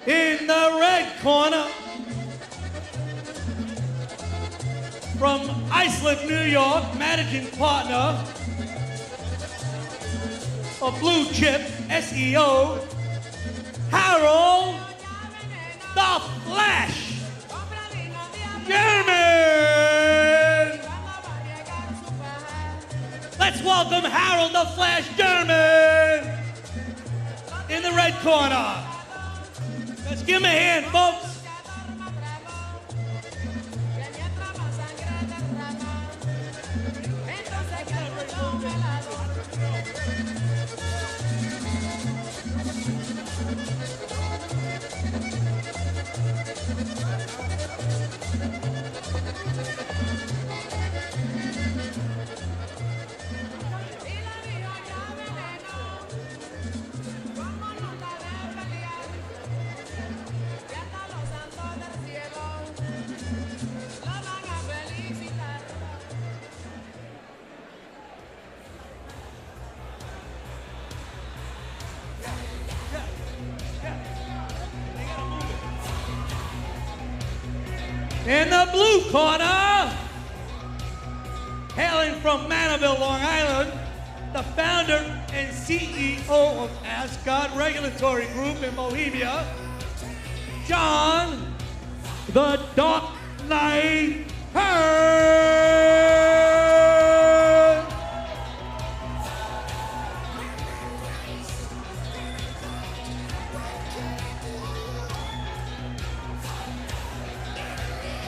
In the red corner, from Iceland, New York, managing partner of Blue Chip SEO, Harold the Flash German. Let's welcome Harold the Flash German in the red corner. Let's give him a hand, folks. In the blue corner, hailing from Manaville, Long Island, the founder and CEO of Ascot Regulatory Group in Bohemia, John the Dark Knight Hurd.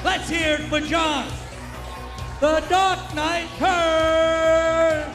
Let's hear it for John, the Dark Knight Hurd.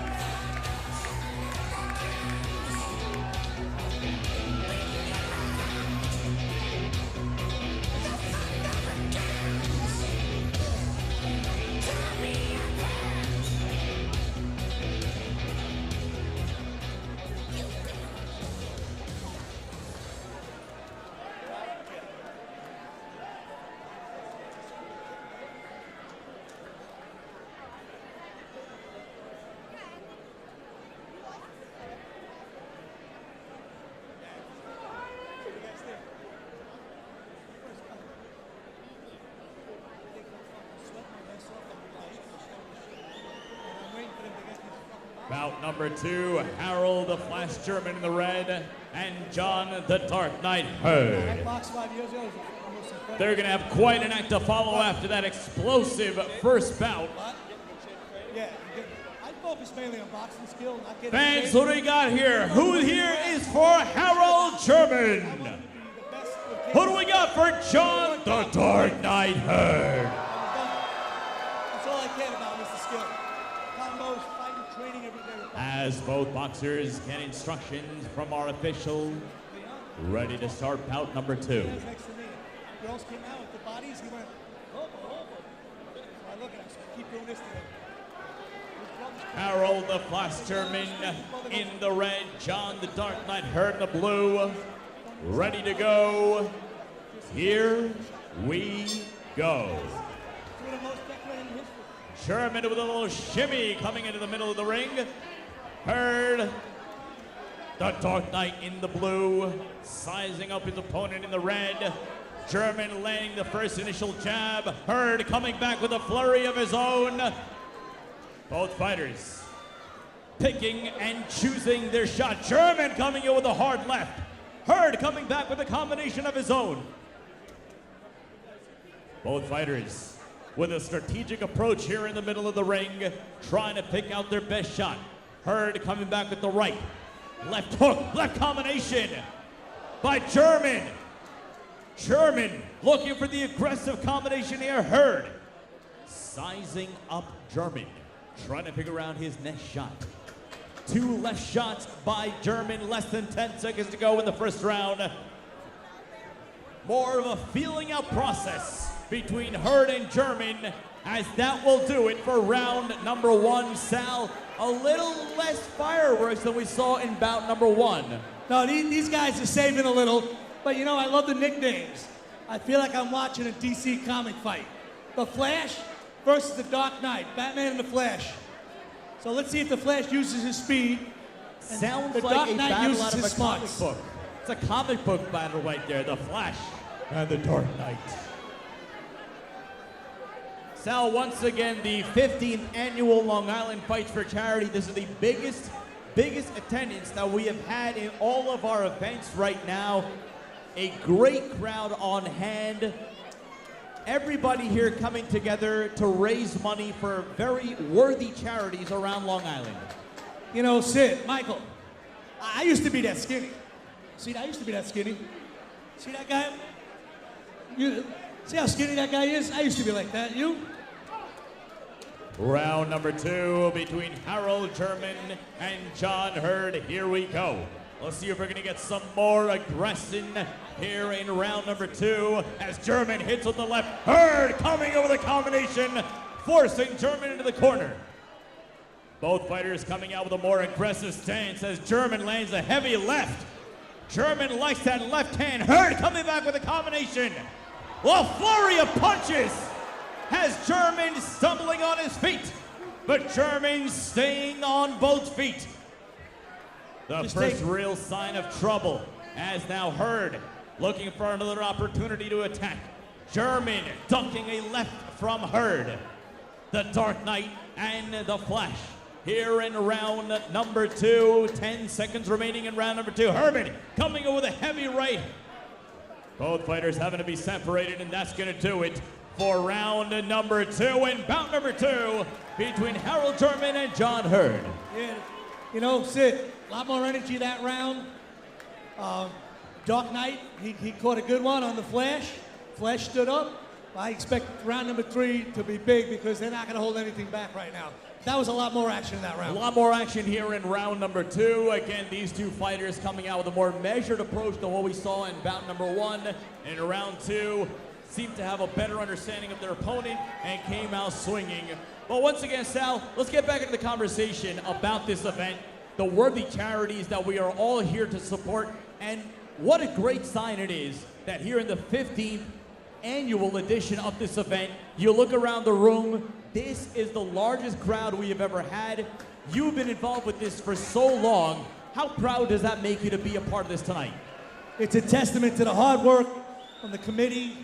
Bout number 2, Harold the Flash German in the red, and John the Dark Knight Hurd. They're going to have quite an act to follow after that explosive first bout. Yeah, I focus mainly on boxing skill, not getting Fans, what do we got here? Who here is for Harold German? Who do we got for John the Dark Knight Hurd? That's all I care about is the skill. Combos, fighting, training every day. As both boxers get instructions from our official, ready to start bout number 2. Next to me. Girls came out with the bodies, he went, oh. So I look at him, so I keep doing this to him. Harold the Flash German in the red, John the Dark Knight Hurd in the blue. Ready to go. Here we go. German with a little shimmy coming into the middle of the ring. Hurd, the Dark Knight in the blue, sizing up his opponent in the red. German laying the first initial jab. Hurd coming back with a flurry of his own. Both fighters picking and choosing their shot. German coming in with a hard left. Hurd coming back with a combination of his own. Both fighters with a strategic approach here in the middle of the ring, trying to pick out their best shot. Hurd coming back with the right. Left hook, left combination by German. German looking for the aggressive combination here. Hurd sizing up German, trying to figure out his next shot. 2 left shots by German, less than 10 seconds to go in the first round. More of a feeling out process between Hurd and German, as that will do it for round number 1. Sal, a little less fireworks than we saw in bout number 1. No, these guys are saving a little, but you know, I love the nicknames. I feel like I'm watching a DC comic fight. The Flash versus the Dark Knight, Batman and the Flash. So let's see if the Flash uses his speed. Sounds the like Dark a Knight battle uses out of his a comic smarts. book. It's a comic book battle right there, The Flash and the Dark Knight. Sal, once again, the 15th annual Long Island Fights for Charity. This is the biggest attendance that we have had in all of our events right now. A great crowd on hand. Everybody here coming together to raise money for very worthy charities around Long Island. You know, Sid, Michael, I used to be that skinny. See, I used to be that skinny. See that guy? See how skinny that guy is? I used to be like that. You? Round number 2 between Harold German and John Hurd. Here we go. Let's see if we're going to get some more aggression here in round number 2 as German hits with the left. Hurd coming over the combination, forcing German into the corner. Both fighters coming out with a more aggressive stance as German lands a heavy left. German likes that left hand. Hurd coming back with a combination. A flurry of punches has German stumbling on his feet, but German staying on both feet. The first real sign of trouble as now Hurd looking for another opportunity to attack. German dunking a left from Hurd. The Dark Knight and the Flash here in round number 2. 10 seconds remaining in round number 2. Herman coming in with a heavy right. Both fighters having to be separated, and that's going to do it for round number 2 and bout number 2 between Harold German and John Hurd. Yeah, you know, Sid, a lot more energy that round. Dark Knight, he caught a good one on the Flash. Flash stood up. I expect round number 3 to be big because they're not going to hold anything back right now. That was a lot more action in that round. A lot more action here in round number 2. Again, these two fighters coming out with a more measured approach than what we saw in bout number 1. In round 2, seemed to have a better understanding of their opponent and came out swinging. But once again, Sal, let's get back into the conversation about this event, the worthy charities that we are all here to support, and what a great sign it is that here in the 15th annual edition of this event, you look around the room, this is the largest crowd we have ever had. You've been involved with this for so long. How proud does that make you to be a part of this tonight? It's a testament to the hard work from the committee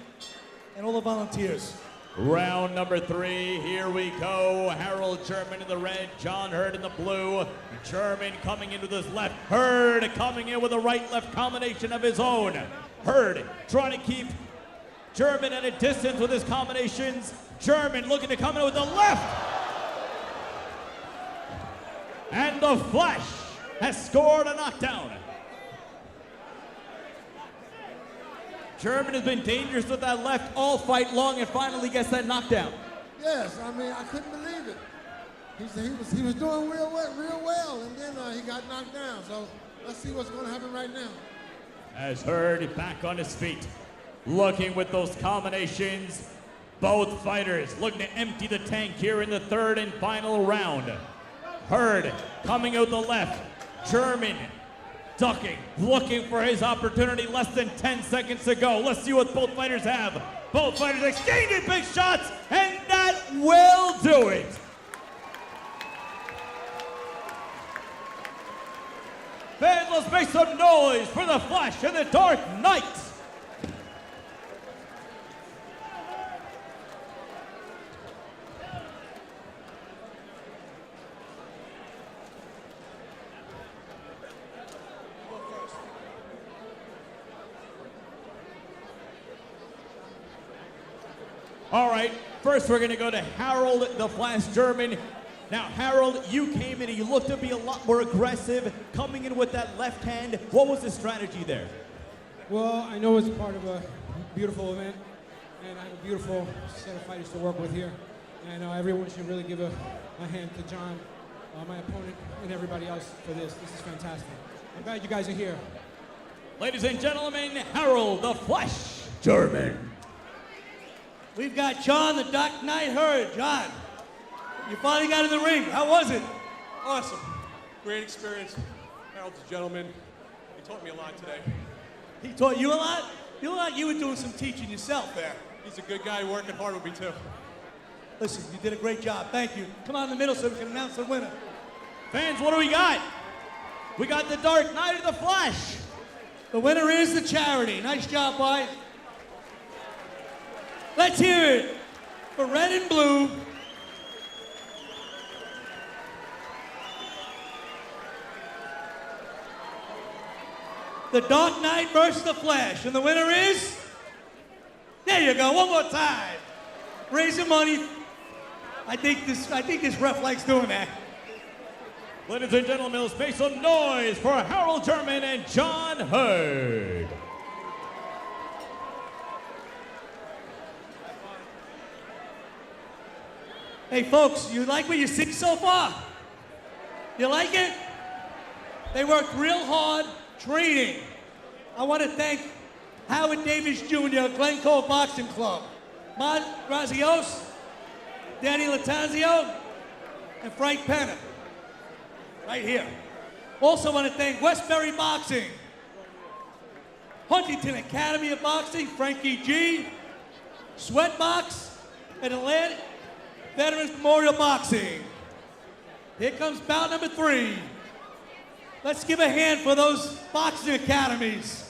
and all the volunteers. Round number 3, here we go. Harold German in the red, John Hurd in the blue. German coming in with his left. Hurd coming in with a right-left combination of his own. Hurd trying to keep German at a distance with his combinations. German looking to come in with the left. And the Flash has scored a knockdown. German has been dangerous with that left all fight long and finally gets that knockdown. Yes, I mean, I couldn't believe it. He was doing real well, and then he got knocked down. So let's see what's going to happen right now. As Hurd back on his feet, looking with those combinations. Both fighters looking to empty the tank here in the 3rd and final round. Hurd coming out the left. German ducking, looking for his opportunity. Less than 10 seconds to go. Let's see what both fighters have. Both fighters exchanging big shots, and that will do it. Fans, let's make some noise for the Flash and the Dark Knight. All right, first we're going to go to Harold the Flash German. Now, Harold, you came in and you looked to be a lot more aggressive, coming in with that left hand. What was the strategy there? Well, I know it's part of a beautiful event, and I have a beautiful set of fighters to work with here. And everyone should really give a hand to John, my opponent, and everybody else for this. This is fantastic. I'm glad you guys are here. Ladies and gentlemen, Harold the Flash German. We've got John the Dark Knight Hurd. John, you finally got in the ring. How was it? Awesome. Great experience. Harold's a gentleman. He taught me a lot today. He taught you a lot? You look like you were doing some teaching yourself there. He's a good guy working hard with me, too. Listen, you did a great job. Thank you. Come on in the middle so we can announce the winner. Fans, what do we got? We got the Dark Knight of the Flash. The winner is the charity. Nice job, boys. Let's hear it for red and blue. The Dark Knight versus the Flash. And the winner is? There you go, one more time. Raise your money. I think this ref likes doing that. Ladies and gentlemen, let's make some noise for Harold German and John Hurd. Hey folks, you like what you see so far? You like it? They worked real hard training. I want to thank Howard Davis Jr., Glen Cove Boxing Club, Mon Grazios, Danny Lattanzio, and Frank Penner. Right here. Also want to thank Westbury Boxing, Huntington Academy of Boxing, Frankie G, Sweatbox, and Atlantic Veterans Memorial Boxing. Here comes bout number 3. Let's give a hand for those boxing academies.